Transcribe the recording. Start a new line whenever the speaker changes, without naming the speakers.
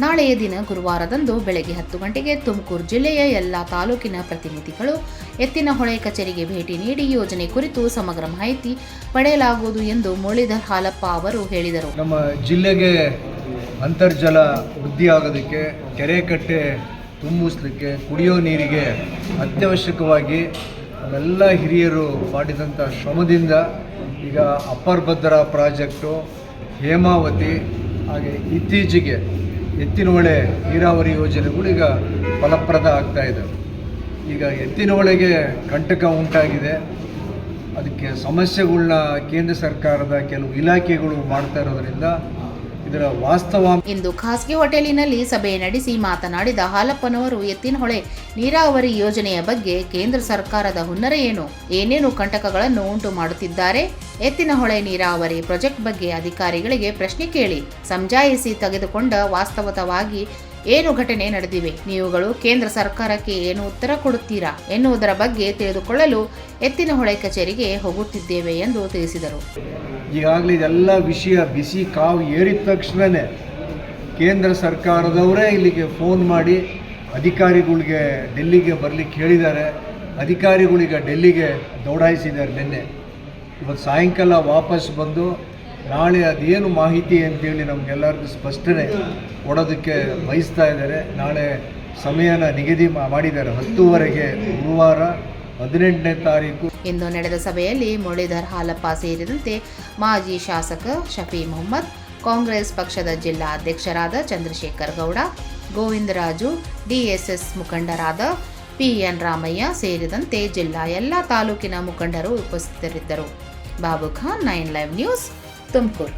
ನಾಳೆಯ ದಿನ ಗುರುವಾರದಂದು ಬೆಳಗ್ಗೆ 10 ಗಂಟೆಗೆ ತುಮಕೂರು ಜಿಲ್ಲೆಯ ಎಲ್ಲ ತಾಲೂಕಿನ ಪ್ರತಿನಿಧಿಗಳು ಎತ್ತಿನಹೊಳೆ ಕಚೇರಿಗೆ ಭೇಟಿ ನೀಡಿ ಯೋಜನೆ ಕುರಿತು ಸಮಗ್ರ ಮಾಹಿತಿ ಪಡೆಯಲಾಗುವುದು ಎಂದು ಮುರಳೀಧರ್ ಹಾಲಪ್ಪ ಅವರು ಹೇಳಿದರು.
ನಮ್ಮ ಜಿಲ್ಲೆಗೆ ಅಂತರ್ಜಲ ವೃದ್ಧಿಯಾಗೋದಕ್ಕೆ, ಕೆರೆ ಕಟ್ಟೆ ತುಂಬಿಸಲಿಕ್ಕೆ, ಕುಡಿಯೋ ನೀರಿಗೆ ಅತ್ಯವಶ್ಯಕವಾಗಿ ಎಲ್ಲ ಹಿರಿಯರು ಮಾಡಿದಂಥ ಶ್ರಮದಿಂದ ಈಗ ಅಪ್ಪರ್ ಭದ್ರಾ ಪ್ರಾಜೆಕ್ಟು, ಹೇಮಾವತಿ, ಹಾಗೆ ಇತ್ತೀಚೆಗೆ ಎತ್ತಿನಹೊಳೆ ನೀರಾವರಿ ಯೋಜನೆಗಳು ಈಗ ಫಲಪ್ರದ ಆಗ್ತಾ ಇದೆ. ಈಗ ಎತ್ತಿನಹೊಳೆಗೆ ಕಂಟಕ ಉಂಟಾಗಿದೆ. ಅದಕ್ಕೆ ಸಮಸ್ಯೆಗಳನ್ನ ಕೇಂದ್ರ ಸರ್ಕಾರದ ಕೆಲವು ಇಲಾಖೆಗಳು ಮಾಡ್ತಾ ಇರೋದ್ರಿಂದ ಇದರ ವಾಸ್ತವ.
ಇಂದು ಖಾಸಗಿ ಹೋಟೆಲಿನಲ್ಲಿ ಸಭೆ ನಡೆಸಿ ಮಾತನಾಡಿದ ಹಾಲಪ್ಪನವರು ಎತ್ತಿನಹೊಳೆ ನೀರಾವರಿ ಯೋಜನೆಯ ಬಗ್ಗೆ ಕೇಂದ್ರ ಸರ್ಕಾರದ ಹುನ್ನರ ಏನೇನು ಕಂಟಕಗಳನ್ನು ಉಂಟು ಮಾಡುತ್ತಿದ್ದಾರೆ, ಎತ್ತಿನಹೊಳೆ ನೀರಾವರಿ ಪ್ರಾಜೆಕ್ಟ್ ಬಗ್ಗೆ ಅಧಿಕಾರಿಗಳಿಗೆ ಪ್ರಶ್ನೆ ಕೇಳಿ ಸಮಜಾಯಿಸಿ ತೆಗೆದುಕೊಂಡ ವಾಸ್ತವವಾಗಿ ಏನು ಘಟನೆ ನಡೆದಿವೆ, ನೀವುಗಳು ಕೇಂದ್ರ ಸರ್ಕಾರಕ್ಕೆ ಏನು ಉತ್ತರ ಕೊಡುತ್ತೀರಾ ಎನ್ನುವುದರ ಬಗ್ಗೆ ತಿಳಿದುಕೊಳ್ಳಲು ಎತ್ತಿನಹೊಳೆ ಕಚೇರಿಗೆ ಹೋಗುತ್ತಿದ್ದೇವೆ ಎಂದು ತಿಳಿಸಿದರು.
ಈಗಾಗಲೇ ಇದೆಲ್ಲ ವಿಷಯ ಬಿಸಿ ಕಾವು ಏರಿದ ತಕ್ಷಣವೇ ಕೇಂದ್ರ ಸರ್ಕಾರದವರೇ ಇಲ್ಲಿಗೆ ಫೋನ್ ಮಾಡಿ ಅಧಿಕಾರಿಗಳಿಗೆ ಡೆಲ್ಲಿಗೆ ಬರಲಿಕ್ಕೆ ಹೇಳಿದ್ದಾರೆ. ಅಧಿಕಾರಿಗಳೀಗ ಡೆಲ್ಲಿಗೆ ದೌಡಾಯಿಸಿದ್ದಾರೆ. ನಿನ್ನೆ ಇವತ್ತು ಸಾಯಂಕಾಲ ವಾಪಸ್ ಬಂದು ನಾಳೆ ಅದೇನು ಮಾಹಿತಿ ಅಂತೇಳಿ ನಮಗೆಲ್ಲರಿಗೂ ಸ್ಪಷ್ಟನೆ ಕೊಡೋದಕ್ಕೆ ಬಯಸ್ತಾ ಇದ್ದಾರೆ. ನಾಳೆ ಸಮಯನ ನಿಗದಿ ಮಾಡಿದ್ದಾರೆ, 10:00 ಗುರುವಾರ 18ನೇ ತಾರೀಕು.
ಇಂದು ನಡೆದ ಸಭೆಯಲ್ಲಿ ಮುರಳೀಧರ್ ಹಾಲಪ್ಪ ಸೇರಿದಂತೆ ಮಾಜಿ ಶಾಸಕ ಶಫಿ ಮೊಹಮ್ಮದ್, ಕಾಂಗ್ರೆಸ್ ಪಕ್ಷದ ಜಿಲ್ಲಾ ಅಧ್ಯಕ್ಷರಾದ ಚಂದ್ರಶೇಖರ್ ಗೌಡ, ಗೋವಿಂದರಾಜು, ಡಿಎಸ್ಎಸ್ ಮುಖಂಡರಾದ ಪಿಎನ್ ರಾಮಯ್ಯ ಸೇರಿದಂತೆ ಜಿಲ್ಲಾ ಎಲ್ಲ ತಾಲೂಕಿನ ಮುಖಂಡರು ಉಪಸ್ಥಿತರಿದ್ದರು. Babu Khan, 9 live news, Tumakuru.